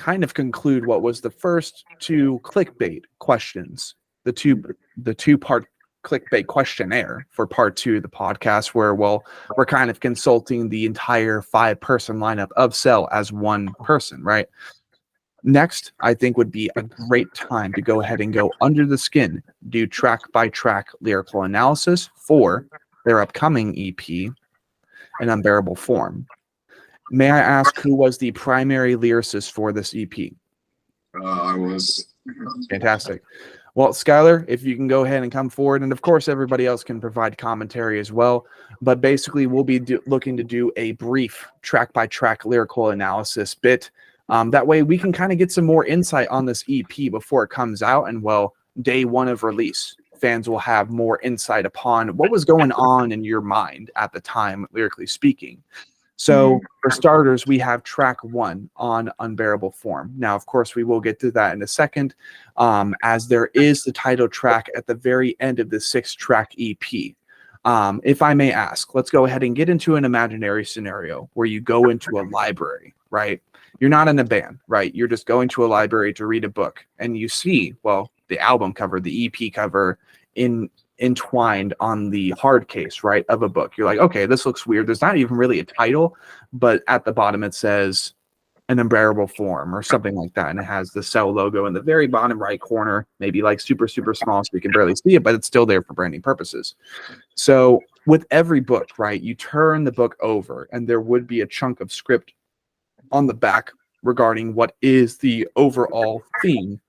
kind of conclude what was the first two clickbait questions, the two-part clickbait questionnaire for part 2 of the podcast, where we're kind of consulting the entire 5-person lineup of Cell as one person, right? Next, I think would be a great time to go ahead and go under the skin, do track-by-track lyrical analysis for their upcoming EP, An Unbearable Form. May I ask who was the primary lyricist for this EP? I was. Fantastic. Well, Skyler, if you can go ahead and come forward, and of course everybody else can provide commentary as well, but basically we'll be looking to do a brief track-by-track lyrical analysis bit. That way we can kind of get some more insight on this EP before it comes out, and day 1 of release, fans will have more insight upon what was going on in your mind at the time, lyrically speaking. So for starters, we have track 1 on Unbearable Form. Now, of course, we will get to that in a second, as there is the title track at the very end of the 6-track EP. If I may ask, let's go ahead and get into an imaginary scenario where you go into a library, right? You're not in a band, right? You're just going to a library to read a book, and you see, the album cover, the EP cover entwined on the hard case, right, of a book. You're like, okay, this looks weird. There's not even really a title, but at the bottom it says An Unbearable Form or something like that, and it has the Cell logo in the very bottom right corner, maybe like super, super small so you can barely see it, but it's still there for branding purposes. So with every book, right, you turn the book over, and there would be a chunk of script on the back regarding what is the overall theme,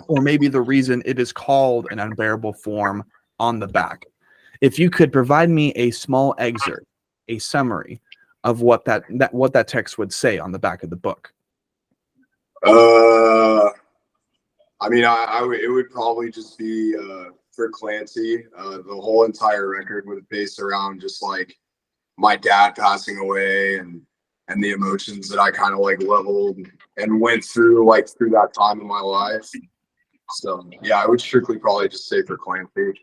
or maybe the reason it is called An Unbearable Form on the back. If you could provide me a small excerpt, a summary of what that text would say on the back of the book. I mean, it would probably just be for Clancy. The whole entire record was based around just like my dad passing away and the emotions that I kind of like leveled and went through through that time in my life. So yeah, I would strictly probably just say for Clancy.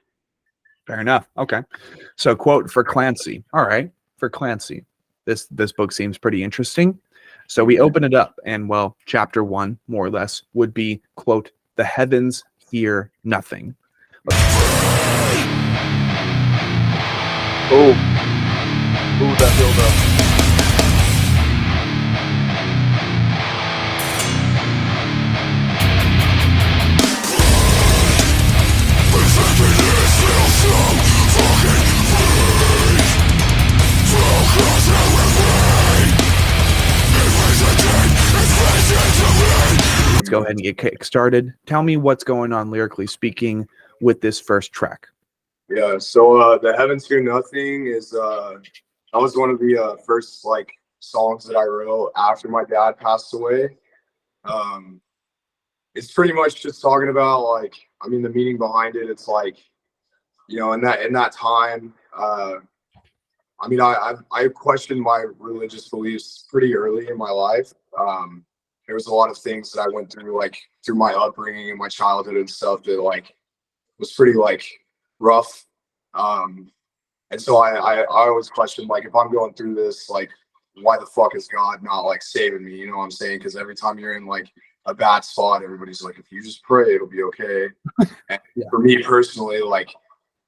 Fair enough. Okay. So quote for Clancy. All right. For Clancy. This book seems pretty interesting. So we open it up, and chapter 1, more or less, would be, quote, "The heavens hear nothing." Oh, that build up. Let's go ahead and get kick started. Tell me what's going on lyrically speaking with this first track. Yeah, so The Heavens Hear Nothing is that was one of the first songs that I wrote after my dad passed away. It's pretty much just talking about the meaning behind it. It's in that time, I questioned my religious beliefs pretty early in my life. There was a lot of things that I went through through my upbringing and my childhood and stuff that was pretty rough. And so I always questioned if I'm going through this, why the fuck is God not saving me? You know what I'm saying? Because every time you're in a bad spot, everybody's like, if you just pray, it'll be okay. And for me personally,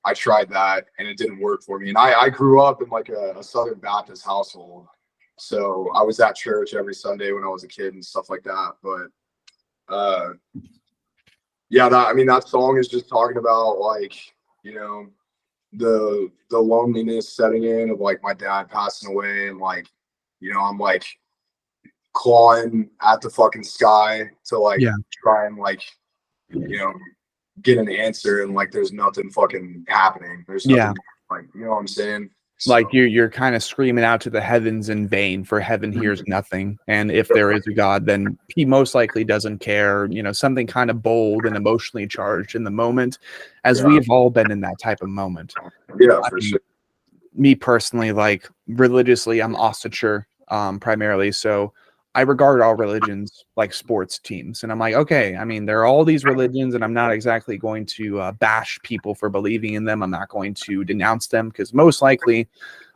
I tried that and it didn't work for me. And I grew up in a Southern Baptist household. So I was at church every Sunday when I was a kid and stuff like that. But that song is just talking about the loneliness setting in of my dad passing away, and I'm clawing at the fucking sky to try and get an answer, and there's nothing fucking happening. There's nothing, you know what I'm saying? So, you're kind of screaming out to the heavens in vain, for heaven hears nothing. And if there is a God, then he most likely doesn't care. Something kind of bold and emotionally charged in the moment, as we have all been in that type of moment. Yeah, for sure. Me personally, religiously, I'm Ossetcher primarily. So I regard all religions like sports teams. And I'm like, okay, there are all these religions, and I'm not exactly going to bash people for believing in them. I'm not going to denounce them, because most likely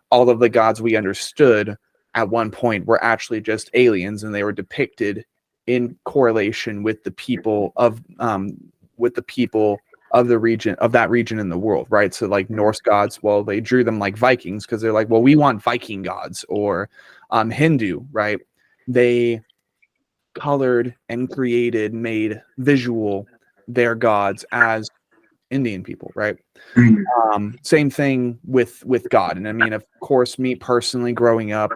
all of the gods we understood at one point were actually just aliens, and they were depicted in correlation with the people of the region, of that region in the world, right? So like Norse gods, well, they drew them like Vikings because they're like, well, we want Viking gods. Or Hindu, right? They colored and made visual their gods as Indian people, right? Same thing with God. And I mean, of course, me personally growing up,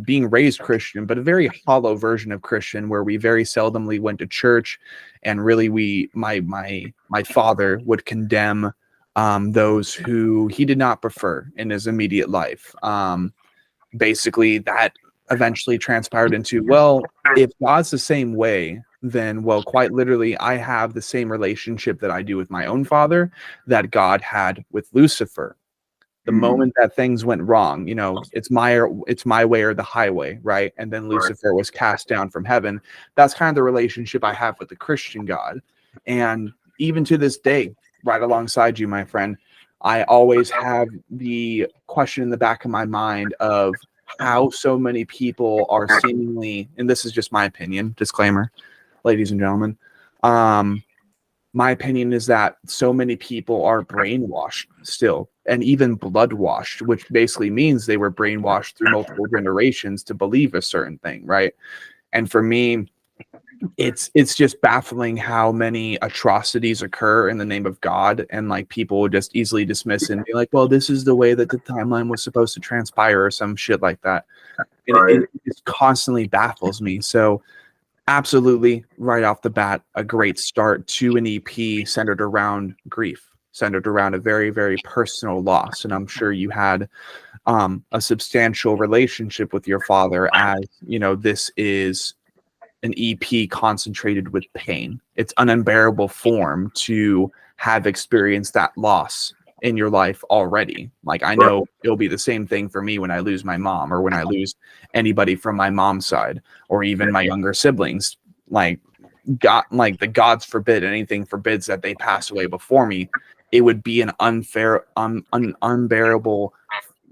being raised Christian, but a very hollow version of Christian, where we very seldomly went to church, and really my father would condemn those who he did not prefer in his immediate life. Basically, that eventually transpired into, well, if God's the same way, then, well, quite literally, I have the same relationship that I do with my own father that God had with Lucifer. The moment that things went wrong, it's my way or the highway, right? And then Lucifer was cast down from heaven. That's kind of the relationship I have with the Christian God. And even to this day, right alongside you, my friend, I always have the question in the back of my mind of how so many people are seemingly, and this is just my opinion, disclaimer, ladies and gentlemen, my opinion is that so many people are brainwashed still, and even blood washed, which basically means they were brainwashed through multiple generations to believe a certain thing, right? And for me, it's just baffling how many atrocities occur in the name of God, and like people would just easily dismiss it and be like, well, this is the way that the timeline was supposed to transpire, or some shit like that. And it just constantly baffles me. So absolutely, right off the bat, a great start to an EP centered around grief, centered around a very, very personal loss. And I'm sure you had a substantial relationship with your father, as this is an EP concentrated with pain. It's an unbearable form to have experienced that loss in your life already. Like, I know it'll be the same thing for me when I lose my mom, or when I lose anybody from my mom's side, or even my younger siblings. Like, God, like the gods forbid, anything forbids that they pass away before me. It would be an unbearable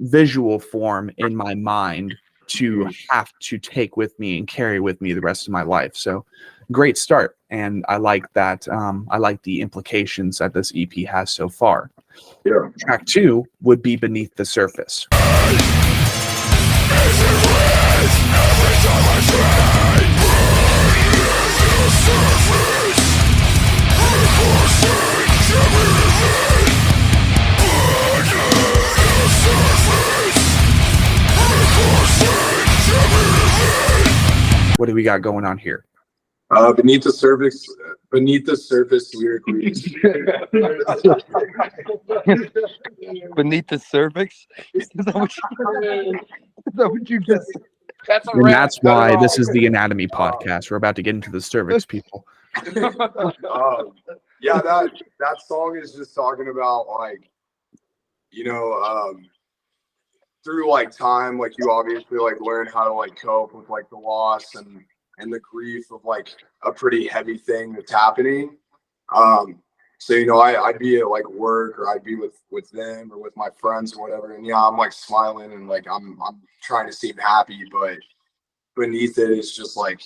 visual form in my mind to have to take with me and carry with me the rest of my life. So great start. And I like that. I like the implications that this EP has so far. Yeah. Track 2 would be Beneath the Surface. What do we got going on here? Beneath the surface lyrically. Beneath the cervix? Is that what you just said? That's a And rap. that's why this is the Anatomy podcast. We're about to get into the cervix, people. Yeah, that song is just talking about, like, through like time, like you obviously like learn how to like cope with like the loss and the grief of like a pretty heavy thing that's happening. So I'd be at like work, or I'd be with them or with my friends or whatever, and I'm like smiling and like I'm trying to seem happy, but beneath it is just like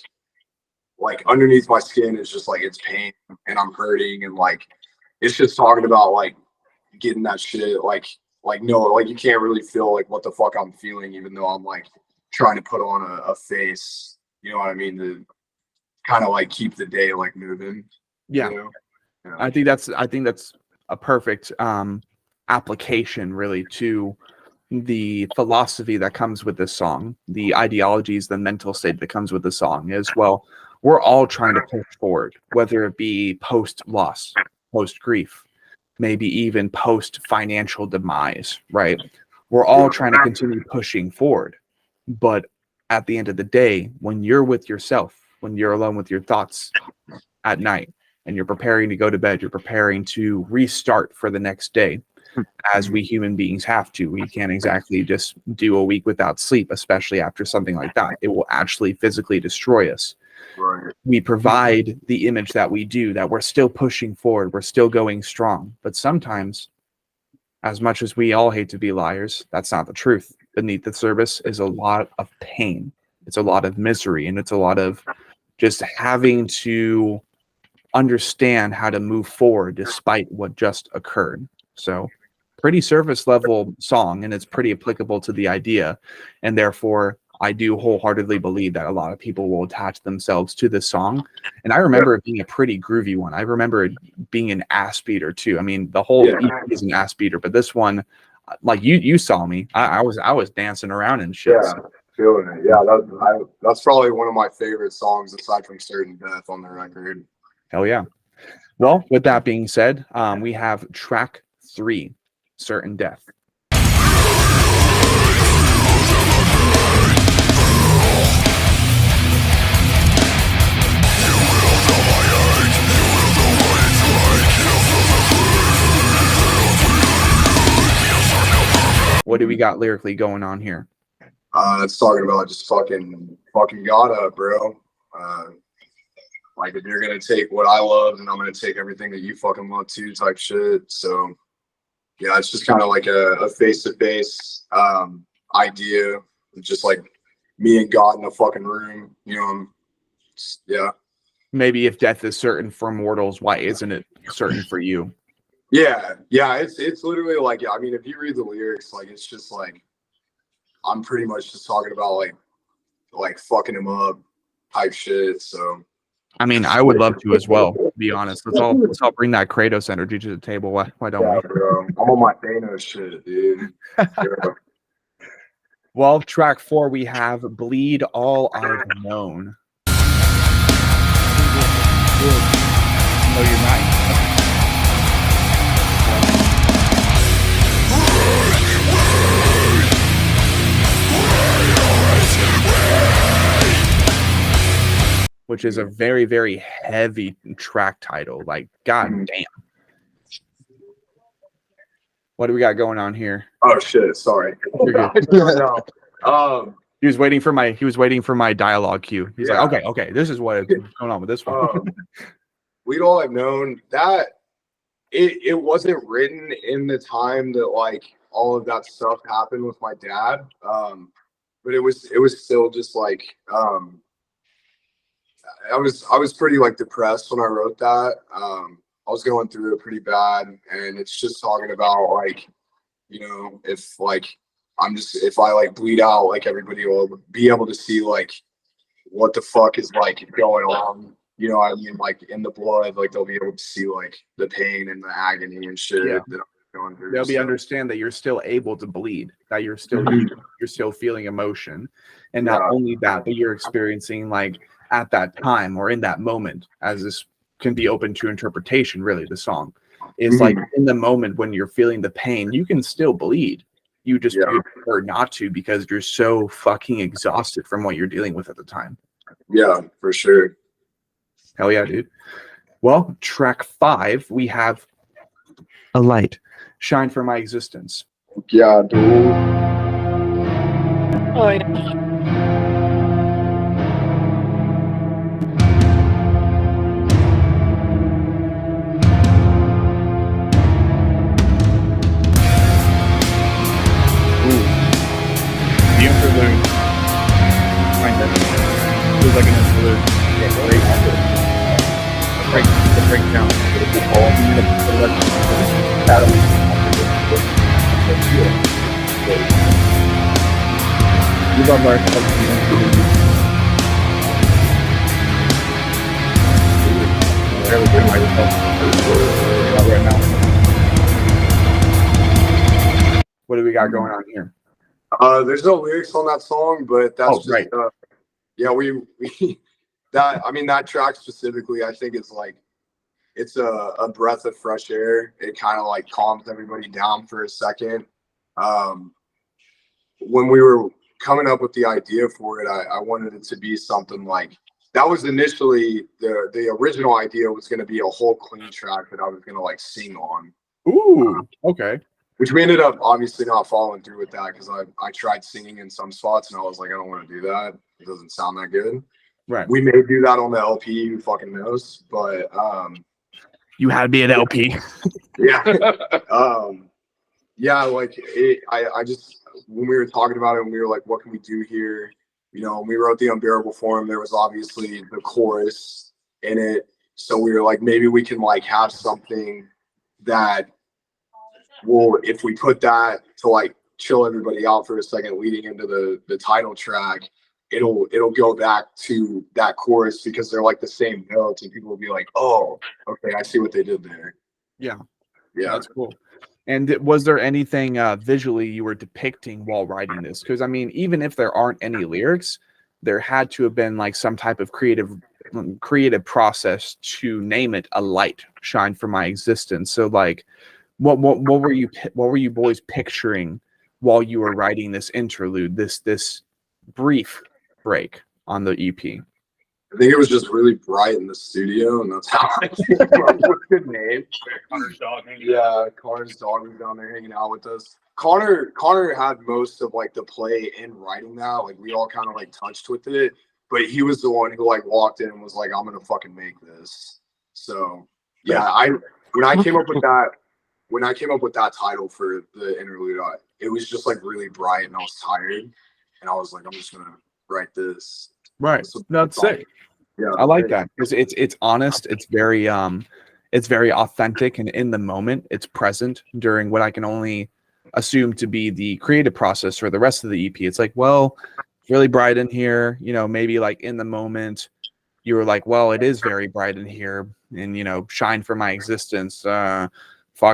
underneath my skin is just like it's pain, and I'm hurting, and like it's just talking about like getting that shit like no, like you can't really feel like what the fuck I'm feeling, even though I'm like trying to put on a face, you know what I mean, to kind of like keep the day like moving. Yeah. Yeah. I think that's a perfect application really to the philosophy that comes with this song, the ideologies, the mental state that comes with the song as well. We're all trying to push forward, whether it be post loss, post grief, maybe even post financial demise, right? We're all trying to continue pushing forward. But at the end of the day, when you're with yourself, when you're alone with your thoughts at night, and you're preparing to go to bed, you're preparing to restart for the next day, as we human beings have to. We can't exactly just do a week without sleep, especially after something like that. It will actually physically destroy us. Right. We provide the image that we do, that we're still pushing forward, we're still going strong. But sometimes, as much as we all hate to be liars, that's not the truth. Beneath the surface is a lot of pain. It's a lot of misery, and it's a lot of just having to understand how to move forward despite what just occurred. So pretty surface level song, and it's pretty applicable to the idea, and therefore I do wholeheartedly believe that a lot of people will attach themselves to this song. And I remember it being a pretty groovy one. I remember it being an ass beater too. I mean, the whole EP is an ass beater, but this one, like you saw me, I was dancing around and shit. Yeah, feeling it. Yeah, that's probably one of my favorite songs aside from Certain Death on the record. Hell yeah. Well, with that being said, we have track 3, Certain Death. What do we got lyrically going on here? It's talking about just fucking God up, bro. Like, if you're gonna take what I love, then I'm gonna take everything that you fucking love too, type shit. So yeah, it's just kind of like a face-to-face idea, just like me and God in a fucking room, you know. Yeah. Maybe if death is certain for mortals, why isn't it certain for you? Yeah, it's literally like, I mean, if you read the lyrics, like, it's just like, I'm pretty much just talking about like fucking him up type shit. So I mean, I would love to as well, to be honest. Let's all bring that Kratos energy to the table. Why don't we? Bro, I'm on my Thanos shit, dude. Yeah. Well, track 4, we have Bleed All I've Known. No, you're not. Which is a very, very heavy track title. Like, god damn. What do we got going on here? Oh shit, sorry. You're good. No. He was waiting for my dialogue cue. He's like, okay, this is what's going on with this one. We'd all have known that it wasn't written in the time that like all of that stuff happened with my dad. But it was still just like I was pretty like depressed when I wrote that. I was going through it pretty bad, and it's just talking about like, you know, if I like bleed out, like everybody will be able to see like what the fuck is like going on. You know what I mean? Like in the blood, like they'll be able to see like the pain and the agony and shit that I'm going through. They'll understand that you're still able to bleed, that you're still you're still feeling emotion, and not only that, but you're experiencing like at that time or in that moment, as this can be open to interpretation. Really, the song is like in the moment when you're feeling the pain, you can still bleed. You just prefer not to because you're so fucking exhausted from what you're dealing with at the time. Yeah, for sure. Hell yeah, dude. Well, track 5, we have A Light, Shine for My Existence. Yeah, dude. Oh, yeah. The interlude. Kind of. Feels like an interlude. The breakdown. You love our What do we got going on here? There's no lyrics on that song, but that's just right. Yeah, we that track specifically, I think it's like it's a breath of fresh air. It kind of like calms everybody down for a second. When we were coming up with the idea for it, I wanted it to be something like that. Was initially the original idea was going to be a whole clean track that I was going to like sing on. Ooh, okay. Which we ended up obviously not following through with that because I tried singing in some spots and I was like, I don't want to do that. It doesn't sound that good. Right. We may do that on the LP. Who fucking knows? But you had to be an LP. Yeah. Yeah. Like I just when we were talking about it, and we were like, what can we do here? you know, when we wrote the Unbearable Form, there was obviously the chorus in it. So we were like, maybe we can like have something that will, if we put that to like chill everybody out for a second leading into the title track, it'll go back to that chorus because they're like the same notes and people will be like, oh, okay, I see what they did there. Yeah. Yeah. That's cool. And was there anything visually you were depicting while writing this? Because I mean, even if there aren't any lyrics, there had to have been like some type of creative process to name it "A Light Shine for My Existence." So like, what were you boys picturing while you were writing this interlude, this brief break on the EP? I think it was just really bright in the studio, and that's how I came up with the name. Connor's dog hanging Yeah, Connor's dog was down there hanging out with us. Connor had most of like the play in writing that. Like we all kind of like touched with it, but he was the one who like walked in and was like, "I'm gonna fucking make this." So yeah, when I came up with that title for the interlude, it was just like really bright, and I was tired, and I was like, "I'm just gonna write this." Right. So That's sick. Yeah, I like that because it's honest. It's very authentic and in the moment. It's present during what I can only assume to be the creative process for the rest of the EP. It's like, well, it's really bright in here. You know, maybe like in the moment, you were like, well, it is very bright in here, and you know, shine for my existence. Fuck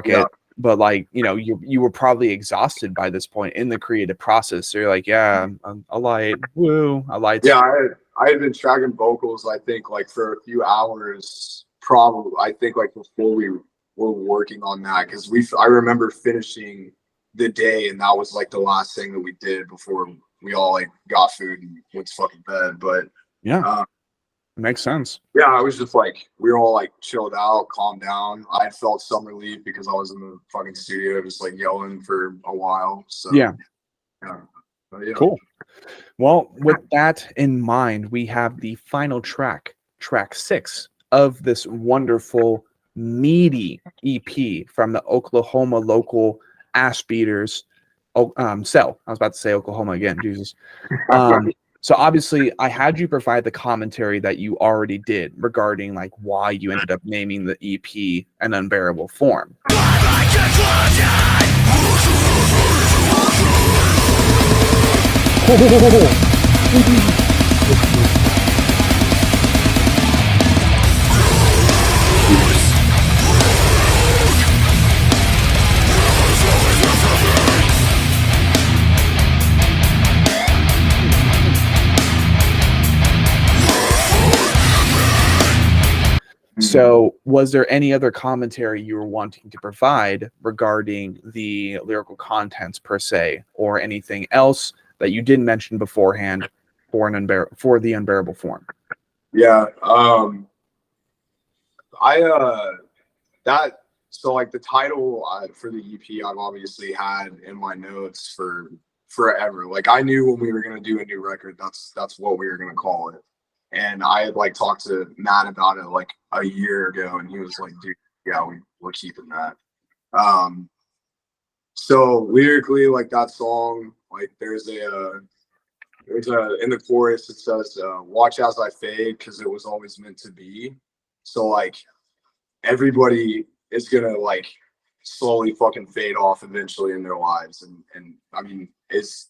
Yeah. it. But like, you know, you were probably exhausted by this point in the creative process. So you're like, yeah, a light, woo, a light. Yeah, I had been tracking vocals, I think, like for a few hours, probably. I think like before we were working on that, because I remember finishing the day, and that was like the last thing that we did before we all like got food and went to fucking bed. But Yeah, makes sense. yeah, I was just like, we were all like chilled out, calmed down. I had felt some relief because I was in the fucking studio just like yelling for a while. So Yeah. But, yeah. Cool. Well, with that in mind, we have the final track 6 of this wonderful, meaty EP from the Oklahoma local Ass Beaters. Cell. I was about to say Oklahoma again. Jesus. So obviously, I had you provide the commentary that you already did regarding like why you ended up naming the EP An Unbearable Form. So was there any other commentary you were wanting to provide regarding the lyrical contents per se, or anything else that you didn't mention beforehand for the Unbearable Form? Yeah. So like the title for the EP, I've obviously had in my notes for forever. Like I knew when we were gonna do a new record, that's what we were gonna call it. And I had like talked to Matt about it like a year ago, and he was like, "Dude, yeah, we're keeping that." So lyrically, like that song, like there's a in the chorus it says, "Watch as I fade, because it was always meant to be." So like everybody is gonna like slowly fucking fade off eventually in their lives, and I mean, it's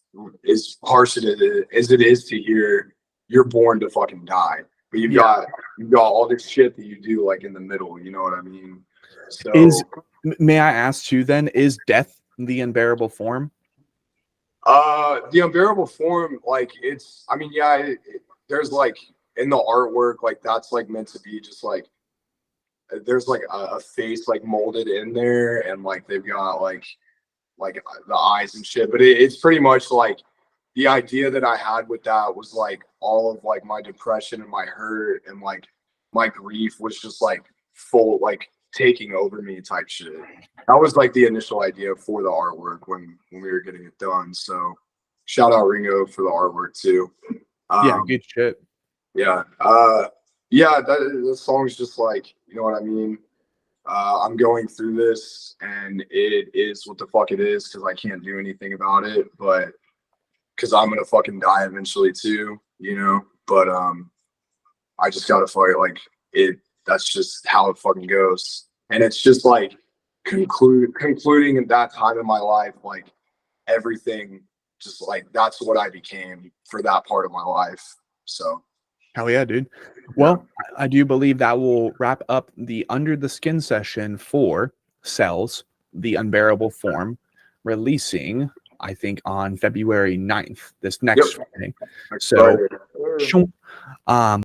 harsh as it is to hear you're born to fucking die, but you've got all this shit that you do like in the middle, you know what I mean? So may I ask you then, is death the unbearable form? The Unbearable Form, like it's, I mean, yeah, there's like in the artwork, like that's like meant to be just like there's like a face like molded in there, and like they've got like the eyes and shit, but it's pretty much like the idea that I had with that was like all of like my depression and my hurt and like my grief was just like full, like taking over me type shit. That was like the initial idea for the artwork when we were getting it done. So shout out Ringo for the artwork too. Yeah, good shit. Yeah. Yeah, the song's just like, you know what I mean? I'm going through this and it is what the fuck it is because I can't do anything about it, but because I'm gonna fucking die eventually too. you know, but I just gotta fight like it. That's just how it fucking goes. And it's just like concluding in that time in my life, like everything, just like that's what I became for that part of my life. So Hell yeah, dude. Well, I do believe that will wrap up the Under the Skin session for Cells, the Unbearable Form, releasing, I think, on February 9th, this next Friday. So, excited. um,